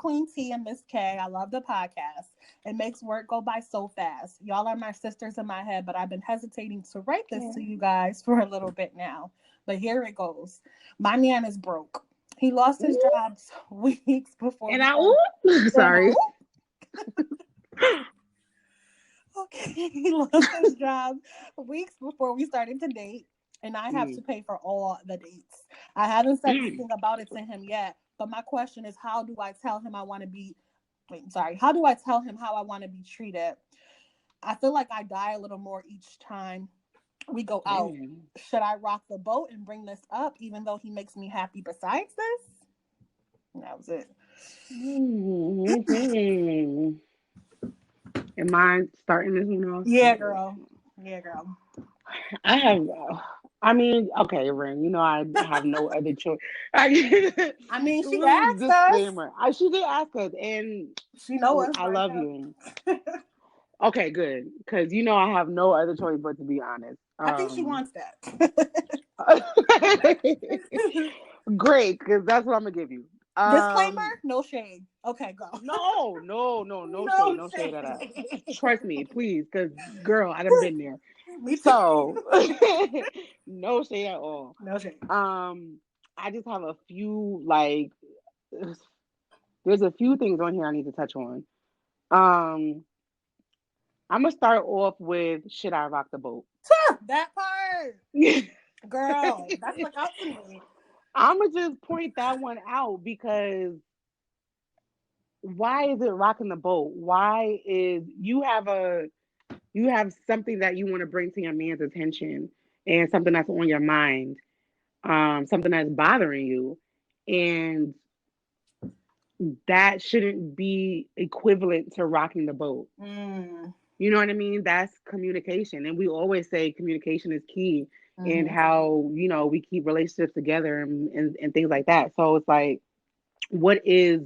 Queen T and Miss K. I love the podcast. It makes work go by so fast. Y'all are my sisters in my head, but I've been hesitating to write this to you guys for a little bit now. But here it goes. My man is broke. He lost his job weeks before And we I, started. And sorry. okay, he lost his job weeks before we started to date, and I have to Mm. pay for all the dates. I haven't said Mm. anything about it to him yet, but my question is, how do I tell him I want to be? Wait, sorry. How do I tell him how I want to be treated? I feel like I die a little more each time we go out. Mm. Should I rock the boat and bring this up, even though he makes me happy besides this? And that was it. Mm-hmm. Am I starting this one off? Yeah, girl. Yeah, girl. I have, I mean, okay, Ren, you know, I have no other choice. I, I mean, she little asked us. disclaimer. She did ask us, and She know us I by love now. you. Okay, good. Because, you know, I have no other choice but to be honest. I think she wants that. Great, because that's what I'm going to give you. Disclaimer: Um, no shade. Okay, go. no shade, No no shade at all. shade. Trust me, please, because girl, I'd have been there. Me too. So, no shade at all. No shade. Um, I just have a few like there's a few things on here I need to touch on. Um, I'm gonna start off with should I rock the boat? That part, girl. That's like out to me. I'm gonna just point that one out because why is it rocking the boat? Why is you have something that you want to bring to your man's attention and something that's on your mind, something that's bothering you, and that shouldn't be equivalent to rocking the boat. Mm. You know what I mean? That's communication. And we always say communication is key in Mm-hmm. how, you know, we keep relationships together and things like that. So it's like, what is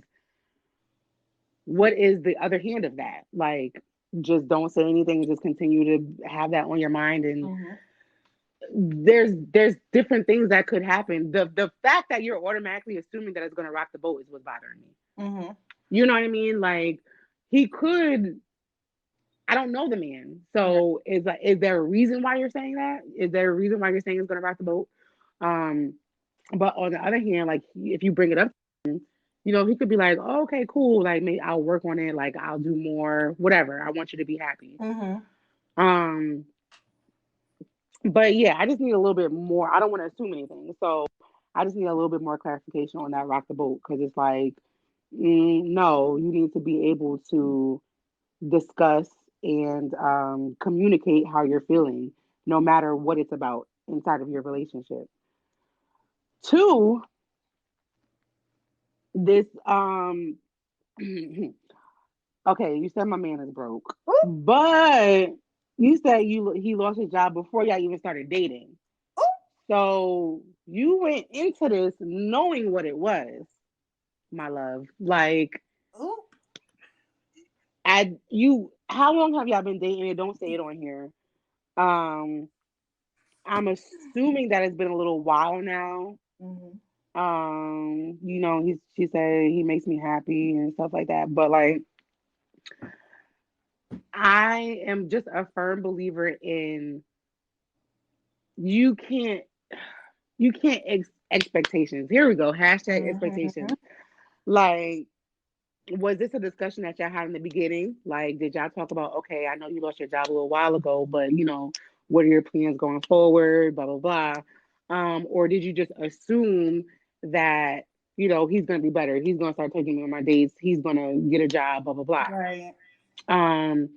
what is the other hand of that? Like, just don't say anything and just continue to have that on your mind. And Mm-hmm. there's different things that could happen. The fact that you're automatically assuming that it's gonna rock the boat is what's bothering me. Mm-hmm. You know what I mean? Like he could. I don't know the man. Right. So is there a reason why you're saying that? Is there a reason why you're saying it's gonna rock the boat? Um, but on the other hand, like if you bring it up, you know, he could be like, oh, okay, cool. Like maybe I'll work on it. Like I'll do more. Whatever. I want you to be happy. Mm-hmm. Um, but yeah, I just need a little bit more. I don't want to assume anything. So I just need a little bit more clarification on that rock the boat because it's like, no, you need to be able to discuss and communicate how you're feeling, no matter what it's about inside of your relationship. Two, this okay, you said my man is broke, Ooh, but you said he lost his job before y'all even started dating. ooh, So you went into this knowing what it was, my love. Like ooh. how long have y'all been dating? And don't say it on here. Um, I'm assuming that it's been a little while now. Mm-hmm. You know, she said he makes me happy and stuff like that. But like I am just a firm believer in you can't expectations. Here we go. Hashtag Mm-hmm. expectations. Like, was this a discussion that y'all had in the beginning? Like, did y'all talk about, okay, I know you lost your job a little while ago, but you know, what are your plans going forward? Blah blah blah. Or did you just assume that, you know, he's gonna be better, he's gonna start taking me on my dates, he's gonna get a job, blah blah blah. Right. Um,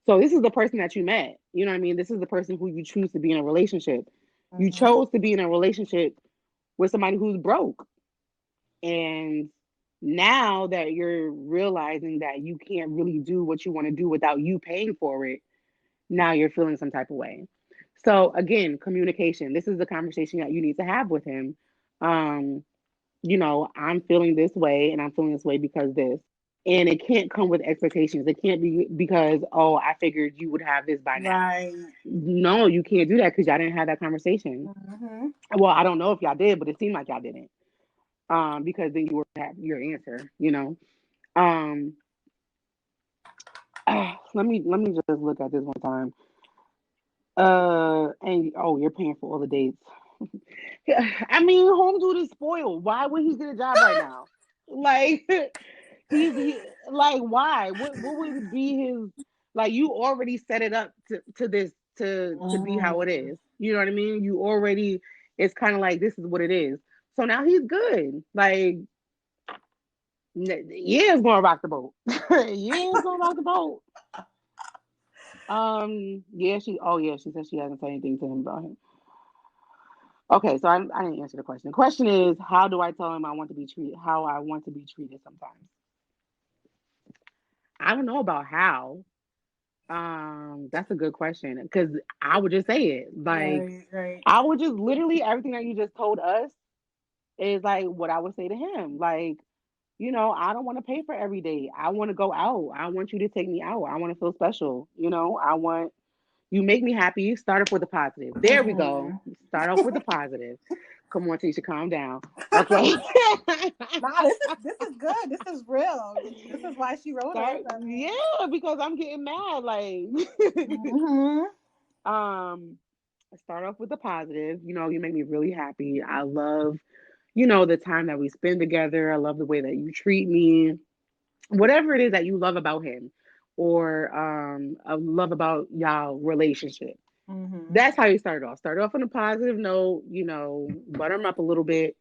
so this is the person that you met. You know what I mean? This is the person who you choose to be in a relationship. You Mm-hmm. chose to be in a relationship with somebody who's broke. And now that you're realizing that you can't really do what you want to do without you paying for it, now you're feeling some type of way. So again, communication. This is the conversation that you need to have with him. Um, you know, I'm feeling this way and I'm feeling this way because this. And it can't come with expectations. It can't be because, oh, I figured you would have this by now. Right. No, you can't do that because y'all didn't have that conversation. Mm-hmm. Well, I don't know if y'all did, but it seemed like y'all didn't. Because then you would have your answer, you know. Um, let me just look at this one time. And oh, you're paying for all the dates. Yeah, I mean, home dude is spoiled. Why would he get a job right now? Like, he like why? What would be his like? You already set it up to this to be how it is. You know what I mean? You already. It's kind of like this is what it is. So now he's good. Like, yeah, it's gonna rock the boat. Yeah, it's gonna rock the boat. Yeah, she said she hasn't said anything to him about him. Okay, so I didn't answer the question. The question is, how do I tell him I want to be treated? How I want to be treated sometimes. I don't know about how. That's a good question because I would just say it. Like Right, right. I would just literally everything that you just told us is like what I would say to him. Like, I don't want to pay for every day. I want to go out. I want you to take me out. I want to feel special. I want you make me happy. Start off with a positive. There we go. Mhm. Start off with a positive. Come on, Tisha, calm down. Okay. Nah, this is good. This is real. This is why she wrote us. I mean, Yeah, because I'm getting mad. Like, hmm um, start off with the positive. You make me really happy. I love, the time that we spend together. I love the way that you treat me. Whatever it is that you love about him, or love about y'all relationship. hmm That's how you start off. Start off on a positive note. Butter him up a little bit.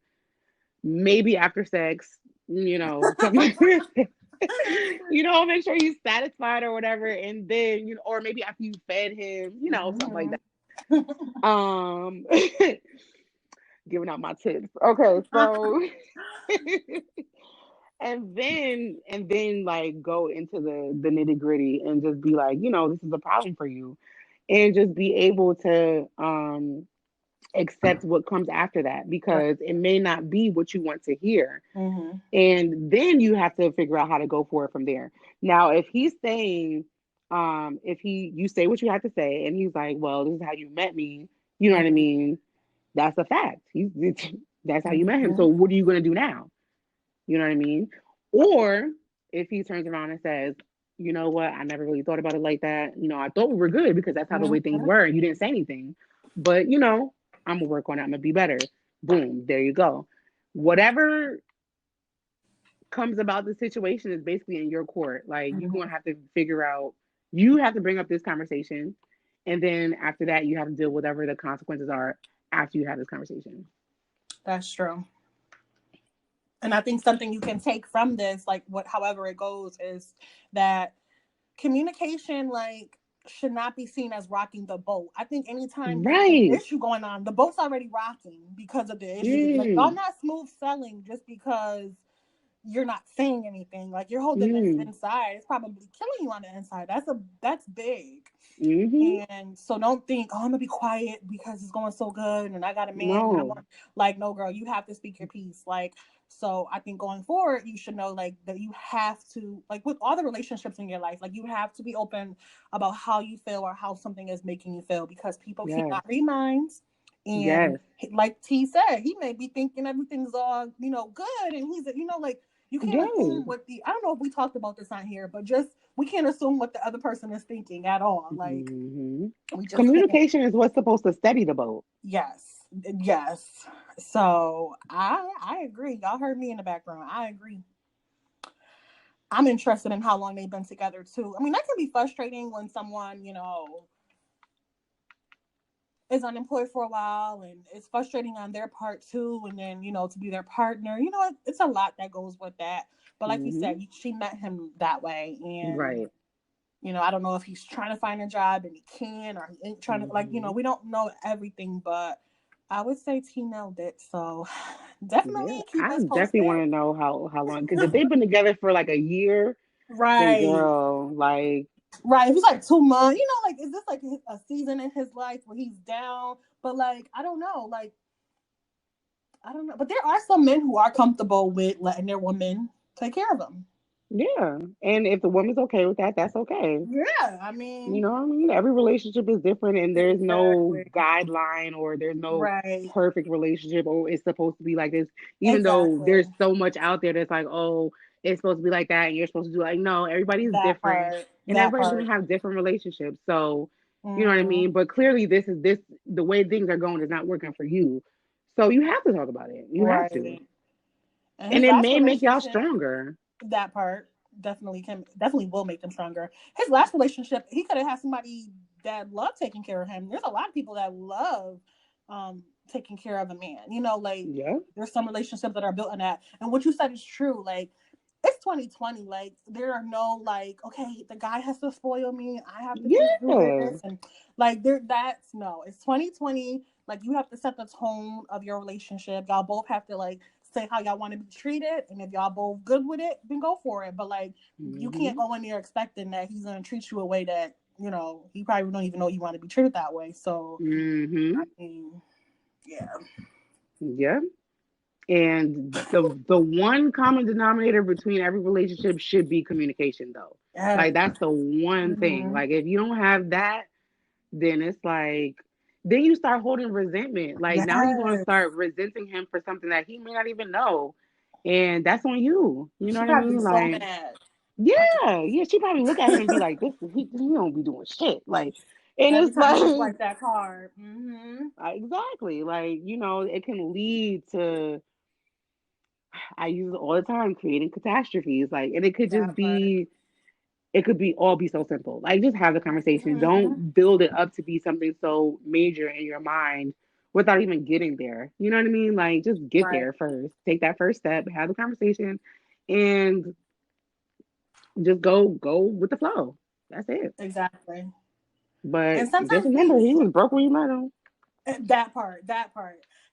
Maybe after sex, something like that. Make sure he's satisfied or whatever, and then or maybe after you fed him, something like hmm that. Giving out my tips. Okay, so and then like go into the nitty gritty and just be like, this is a problem for you, and just be able to accept what comes after that Right. because it may not be what you want to hear. hmm And then you have to figure out how to go for it from there. Now, if he's saying, if you say what you have to say, and he's like, well, this is how you met me, you know what I hmm mean? That's a fact. That's how you met him. So hmm what are you going to do now? You know what I mean? Or if he turns around and says, you know what, I never really thought about it like that. I thought we were good because that's how the way things were, and you didn't say anything. But I'm gonna work on it. I'm gonna be better. Boom, there you go. Whatever comes about the situation is basically in your court. Like you're hmm gonna have to figure out. You have to bring up this conversation, and then after that, you have to deal with whatever the consequences are after you have this conversation. That's true. And I think something you can take from this, like however it goes, is that communication, like, should not be seen as rocking the boat. I think anytime there's an Right. issue going on, the boat's already rocking because of the issue. Like, y'all Mm. not smooth selling just because you're not saying anything. Like, you're holding this Mm. inside. It's probably killing you on the inside. That's big. Mm-hmm. And so don't think, oh, I'm gonna be quiet because it's going so good and I got a man and I No. want, like, no, girl, you have to speak your piece. Like, so I think going forward, you should know, like, that you have to, like, with all the relationships in your life, like, you have to be open about how you feel or how something is making you feel because people Yes. cannot read minds. And Yes. like T said, he may be thinking everything's all, good. And he's, like, you can't assume Yes. what I don't know if we talked about this on here, but just, we can't assume what the other person is thinking at all. Like, Hmm. we just can't. Communication is what's supposed to steady the boat. Yes, yes. So I agree. Y'all heard me in the background. I agree. I'm interested in how long they've been together too. I mean, that can be frustrating when someone, is unemployed for a while, and it's frustrating on their part too. And then, to be their partner, it's a lot that goes with that. But like you Hmm. said, she met him that way, and Right. I don't know if he's trying to find a job and he can, or he ain't trying to, like, Hmm. we don't know everything, but I would say T nailed it. So Yeah. definitely keep I us definitely posted. want to know how long because if they've been together for like a year, then Right. girl, like Right. If it's like 2 months, like, is this like a season in his life where he's down? But like, I don't know. Like, I don't know. But there are some men who are comfortable with letting their women take care of them. yeah. And if the woman's okay with that, that's okay. Yeah. I You mean, know what I mean? Every relationship is different and there's no exactly. guideline or there's no Right. perfect relationship or it's supposed to be like this, even though Exactly. there's so much out there that's like, oh, it's supposed to be like that and you're supposed to do like, no, everybody's That different part. and That everybody's part. gonna have different relationships. So you know what I Mm-hmm. mean? But clearly this the way things are going is not working for you. So you have to talk about it. You have to. Right. And And his it last may make y'all relationship, stronger. that part definitely will make them stronger. His last relationship, he could have had somebody that loved taking care of him. There's a lot of people that love taking care of a man. You know, like Yeah. there's some relationships that are built on that. And what you said is true. Like it's 2020. Like there are no like, okay, the guy has to spoil me. I have to just do Yeah. this and like there. That's no. It's 2020. Like you have to set the tone of your relationship. Y'all both have to like say how y'all want to be treated, and if y'all both good with it, then go for it. But like you can't Hmm. go in there expecting that he's gonna treat you a way that he probably don't even know you want to be treated that way. So I Hmm. mean, yeah, Yeah. And the one common denominator between every relationship should be communication though. Like yes. that's the one thing. Mm-hmm. Like if you don't have that, then it's like then you start holding resentment. Like now you're gonna Yes. start resenting him for something that he may not even know. And that's on you. You know She what I probably be mean? so Like, mad. I yeah, yeah, she probably look at him and be like, this he don't be doing shit. Like, and Every it's time he like swiped that card. Mm-hmm. exactly. Like, it can lead to I use it all the time, creating catastrophes. Like, and That part. it could be all be so simple. Like, just have the conversation. Mm-hmm. Don't build it up to be something so major in your mind without even getting there. You know what I mean? Like, just get Right. there first. Take that first step, have the conversation, and just go with the flow. That's it. Exactly. But And just sometimes remember, things he was broke when you met him. that part.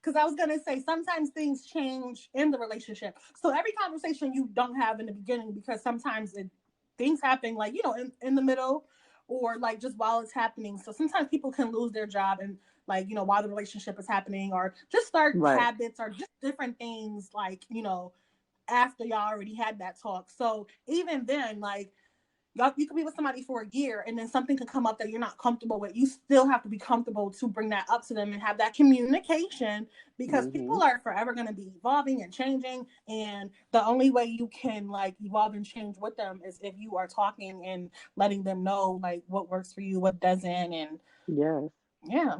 Because I was gonna say sometimes things change in the relationship. So every conversation you don't have in the beginning because sometimes things happen like in the middle or like just while it's happening. So sometimes people can lose their job and like while the relationship is happening or just start Right. habits or just different things like after y'all already had that talk. So even then like you could be with somebody for a year and then something can come up that you're not comfortable with. You still have to be comfortable to bring that up to them and have that communication because Hmm. people are forever going to be evolving and changing. And the only way you can like evolve and change with them is if you are talking and letting them know like what works for you, what doesn't. And Yes. yeah,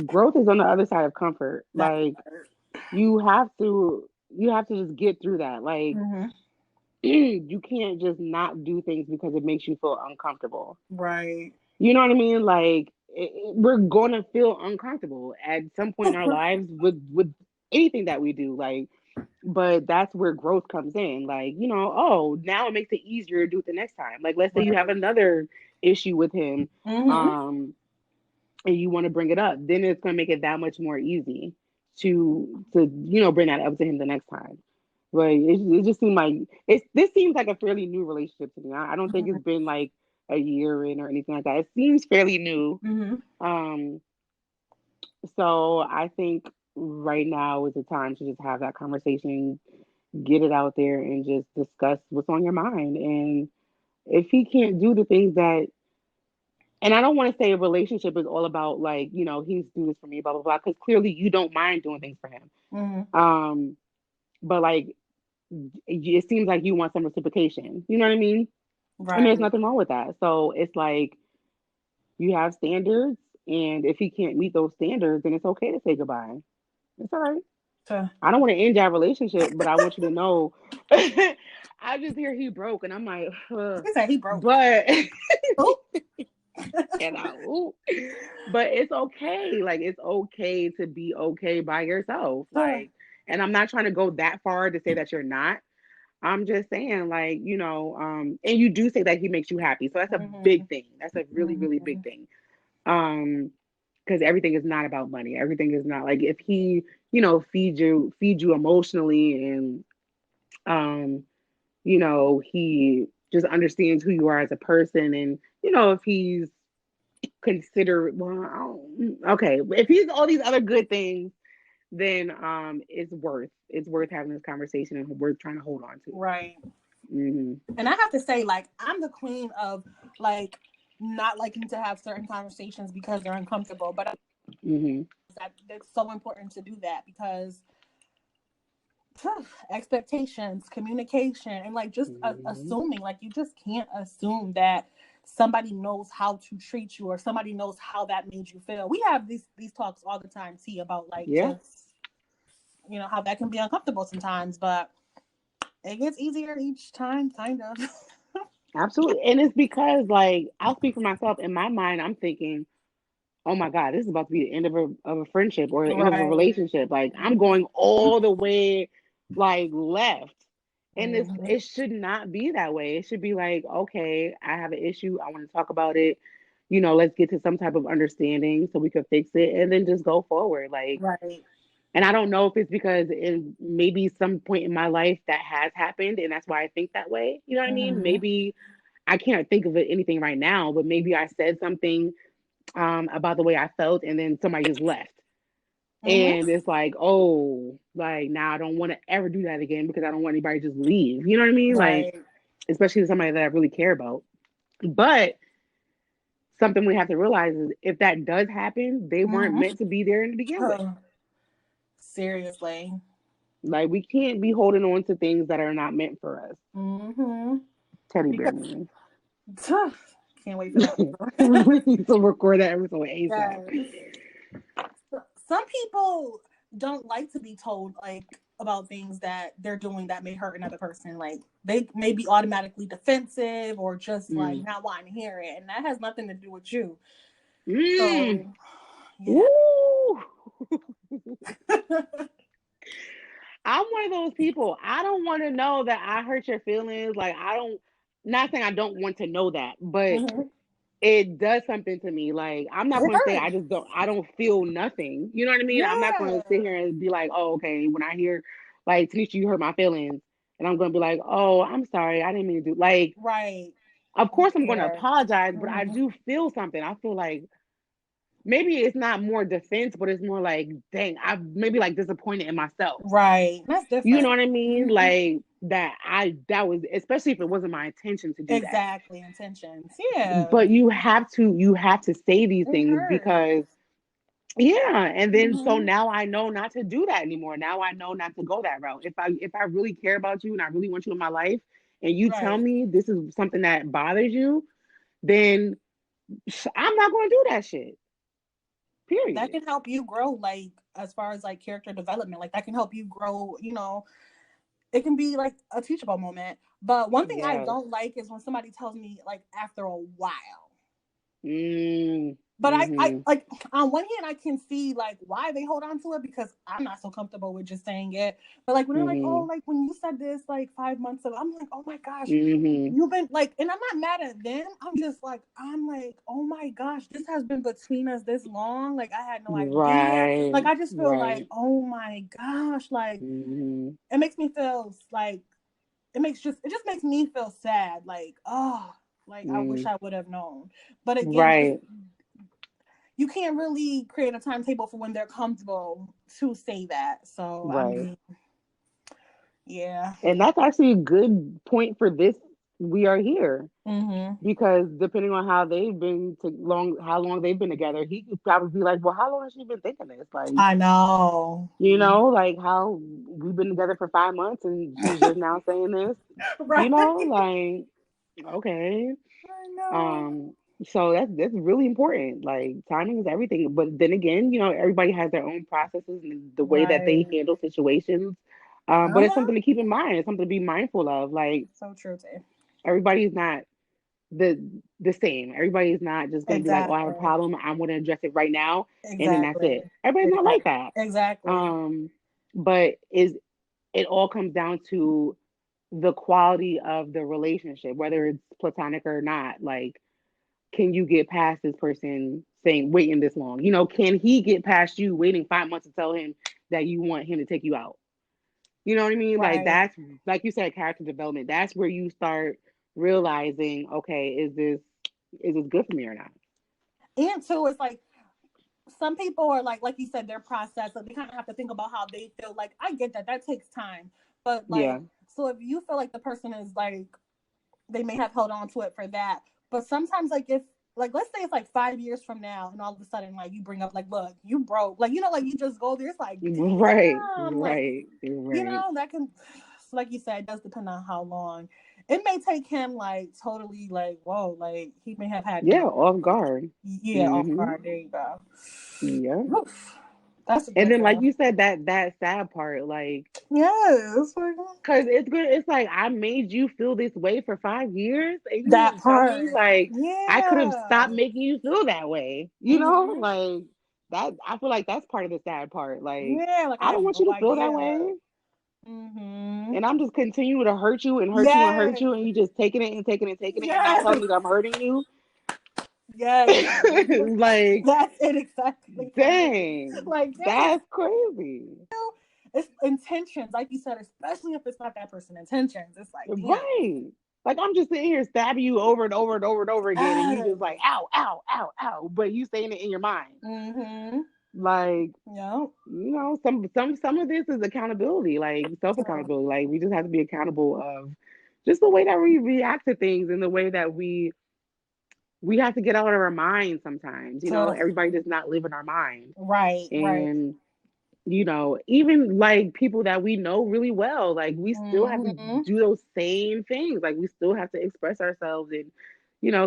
Growth is on the other side of comfort. that Like, part. you have to just get through that. Like, Mm-hmm. you can't just not do things because it makes you feel uncomfortable. Right. You know what I mean? Like we're gonna feel uncomfortable at some point in our lives with anything that we do. Like, but that's where growth comes in. Like, oh, now it makes it easier to do it the next time. Like, let's say you have Right. another issue with him, Mm-hmm. um, and you want to bring it up, then it's gonna make it that much more easy to bring that up to him the next time. But it just seemed like this seems like a fairly new relationship to me. I don't think Mm-hmm. it's been like a year in or anything like that. It seems fairly new. Mm-hmm. Um, so I think right now is the time to just have that conversation, get it out there, and just discuss what's on your mind. And if he can't do the things that and I don't want to say a relationship is all about like, he's doing this for me, blah blah blah, because clearly you don't mind doing things for him. Mm-hmm. Um, but like it seems like you want some reciprocation. You know what I mean? And there's Right. nothing wrong with that. So it's like you have standards, and if he can't meet those standards, then it's okay to say goodbye. It's all right. So, I don't want to end our relationship, but I want you to know. I just hear he broke, and I'm like, ugh. he said he broke. But Oh. and ooh. But it's okay. Like it's okay to be okay by yourself. So, Like, and I'm not trying to go that far to say that you're not. I'm just saying, like, and you do say that he makes you happy. So that's a mm-hmm. big thing. That's a really, really Mm-hmm. big thing. Um, because everything is not about money. Everything is not like if he, feed you emotionally and um, he just understands who you are as a person and if he's consider well, okay, if he's all these other good things, then it's worth having this conversation and worth trying to hold on to. Right. Hmm. And I have to say, like, I'm the queen of like not liking to have certain conversations because they're uncomfortable. But Hmm. that's so important to do that because expectations, communication, and like just Mm-hmm. assuming, like you just can't assume that somebody knows how to treat you or somebody knows how that made you feel. We have these talks all the time, T, about like Yeah, just how that can be uncomfortable sometimes, but it gets easier each time, kind of. absolutely. And it's because, like, I'll speak for myself. In my mind, I'm thinking, oh my God, this is about to be the end of a friendship or the end of a Right. relationship. Like, I'm going all the way, like, left. And Mm-hmm. it should not be that way. It should be like, okay, I have an issue. I want to talk about it. Let's get to some type of understanding so we can fix it and then just go forward. Like, Right. and I don't know if it's because in maybe some point in my life that has happened and that's why I think that way. You know what I mean? Mm-hmm. Maybe I can't think of anything right now, but maybe I said something about the way I felt, and then somebody just left. And Mm-hmm. it's like, oh, like now I don't want to ever do that again because I don't want anybody to just leave. You know what I mean? Like, Right. especially somebody that I really care about. But something we have to realize is if that does happen, they weren't Mm-hmm. meant to be there to begin with. Seriously. Like, we can't be holding on to things that are not meant for us. Mm-hmm. Teddy bear Because means. can't wait for that We episode. need to record that episode ASAP. Yes. Some people don't like to be told like about things that they're doing that may hurt another person. Like they may be automatically defensive or just like Mm. not wanting to hear it, and that has nothing to do with you. Mm. So yeah. Woo! I'm one of those people. I don't want to know that I hurt your feelings. Like, I don't, not saying I don't want to know that, but Mm-hmm. it does something to me. Like, I'm not It going to say hurts. I don't feel nothing. You know what I mean? I'm not going Yeah. to sit here and be like, oh, okay, when I hear, like, Tanisha, you hurt my feelings. And I'm going to be like, oh, I'm sorry. I didn't mean to do, like, Right. of You course I'm going to care. apologize, but I Mm-hmm. do feel something. I feel like, maybe it's not more defense, but it's more like, dang, I'm maybe like disappointed in myself. Right. That's You know different. what I mean? Mm-hmm. Like that was, especially if it wasn't my intention to do that. Exactly. Intentions. Yeah. But you have to say these It things hurts. because yeah, and then so Mm-hmm. now I know not to do that anymore. Now I know not to go that route. If I really care about you and I really want you in my life and you tell Right. me this is something that bothers you, then I'm not going to do that shit. That Period. can help you grow, like as far as like character development, like that can help you grow, it can be like a teachable moment. But one thing I Yes. don't like is when somebody tells me like after a while. Mm, But I mhm. like on one hand I can see like why they hold on to it because I'm not so comfortable with just saying it. But like when they're like, oh, Mhm. like when you said this like 5 months ago, I'm like, oh my gosh, Mhm. you've been like, and I'm not mad at them. I'm like, oh my gosh, this has been between us this long. Like I had no idea. Like Right. I just feel like, Right. oh my gosh, like Mhm. it makes me feel like it just makes me feel sad. Like, oh, like I wish Mm. I would have known. But again, Right. you can't really create a timetable for when they're comfortable to say that. So I Right. mean, yeah. And that's actually a good point for this. We are here Mm-hmm. because depending on how long they've been together, he could probably be like, well, how long has she been thinking this? Like, I know. like how we've been together for 5 months and she's just now saying this, Right. like, okay. I know. Um, so that's really important. Like, timing is everything. But then again, everybody has their own processes and the way that they Right. handle situations. But it's Uh-huh. something to keep in mind. It's something to be mindful of. Like, So true, Tay. everybody's not the same. Everybody's not just gonna be like, oh, I have a Exactly. problem. I want to address it right now, and then that's Exactly. it. Everybody's not like Exactly. that. Exactly. But it all comes down to the quality of the relationship, whether it's platonic or not. Like, can you get past this person saying waiting this long? Can he get past you waiting 5 months to tell him that you want him to take you out? You know what I mean? Like, Right. that's, like you said, character development. That's where you start realizing, okay, is this good for me or not? And two, it's like some people are like you said, their process. Like they kind of have to think about how they feel. Like I get that takes time, but like Yeah. so if you feel like the person is like they may have held on to it for that, but sometimes like if like, let's say it's like 5 years from now, and all of a sudden, like, you bring up, like, look, you broke, like, like, you just go there. It's like, Right, damn, like, right, right. that can, like you said, it does depend on how long. It may take him, like, totally, like, whoa, like, he may have had, Yeah, off guard. yeah, off Mm-hmm. guard. There you go. Yeah. Oof, that's a And good then, like one. you said, that sad part, like, Yes, like, cause it's good. It's like I made you feel this way for 5 years, and you that didn't tell part. me. Like I could have Yeah. stopped making you feel that way. Hmm. Like that. I feel like that's part of the sad part. Like Yeah, like, I I don't had want you no to feel that idea. way, Hmm. and I'm just continuing to hurt you and hurt you and hurt Yes. you, and you just taking it and taking it and taking it, and not Yes. telling me that I'm hurting you. Yes. Like, That's it exactly for me. dang, Like, dang, that's crazy. it's intentions, like you said, especially if it's not that person's intentions. It's like, damn. Right. Like I'm just sitting here stabbing you over and over and over and over again, and you Yes. just like, ow, ow, ow, ow. But you saying it in your mind. Mm-hmm. Like, Yep. some of this is accountability, like self True. accountability. Like we just have to be accountable of just the way that we react to things and the way that we have to get out of our mind sometimes. True. Everybody does not live in our mind. Right. Right. And even like people that we know really well, like we still have to Mm-hmm. do those same things. Like we still have to express ourselves and,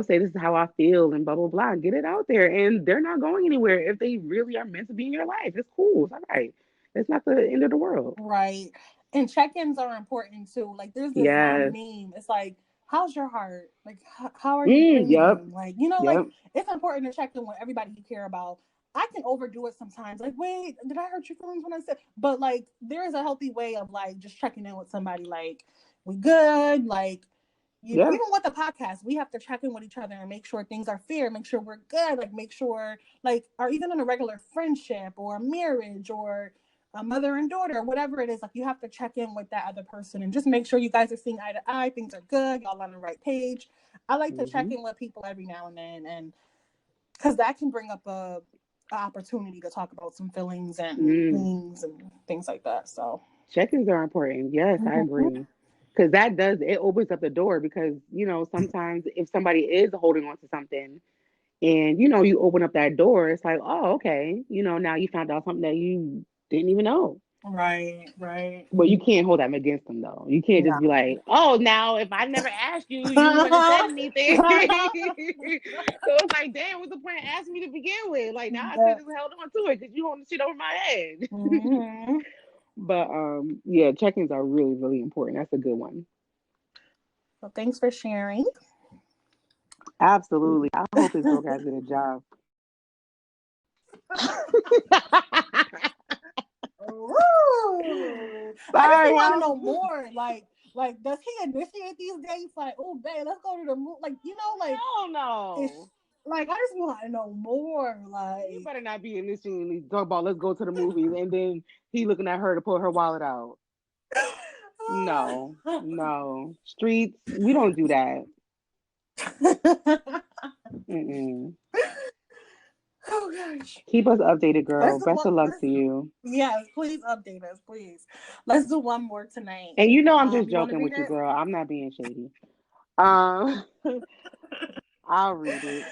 say this is how I feel and blah, blah, blah, and get it out there. And they're not going anywhere if they really are meant to be in your life. It's cool. It's all right. It's not the end of the world. Right. And check-ins are important too. Like, there's this one Yes. meme. It's like, how's your heart? Like, how are you Yep. breathing? Like, like, Yep. it's important to check in with everybody you care about. I can overdo it sometimes. Like, wait, did I hurt your feelings when I said? But like, there is a healthy way of like just checking in with somebody. Like, we good? Like, Yeah. even with the podcast, we have to check in with each other and make sure things are fair, make sure we're good, like make sure, like, or even in a regular friendship or a marriage or a mother and daughter, whatever it is, like you have to check in with that other person and just make sure you guys are seeing eye to eye, things are good, y'all on the right page. I like to check Mm-hmm. in with people every now and then, and because that can bring up a opportunity to talk about some feelings and Mm. things and things like that. So Check-ins are important. Yes, I mm-hmm. agree. Because it opens up the door because, sometimes if somebody is holding on to something and, you open up that door, it's like, oh, okay. Now you found out something that you didn't even know. Right, right. But you can't hold that against them though. You can't just No. be like, oh, now if I never asked you, you wouldn't have said anything. So it's like, damn, what's the point of asking me to begin with? Like now I could Yeah. have held on to it because you hold the shit over my head. Mm-hmm. But yeah, check-ins are really, really important. That's a good one. So thanks for sharing. Absolutely. I hope his broke ass get a job. Ooh. I just Sorry, want to know more. Like, does he initiate these dates? Like, oh, babe, let's go to the moon. Like, like, hell it's no. like I just want to know more. You Like, better not be initially talk about let's go to the movies and then he looking at her to pull her wallet out. No, no. Streets, we don't do that. Mm-mm. oh gosh. Keep us updated, girl. Let's do Best one. of luck to you. Yes, please update us, please. Let's do one more tonight. And I'm just You want to joking read with you, it? girl. I'm not being shady. Um, I'll read it.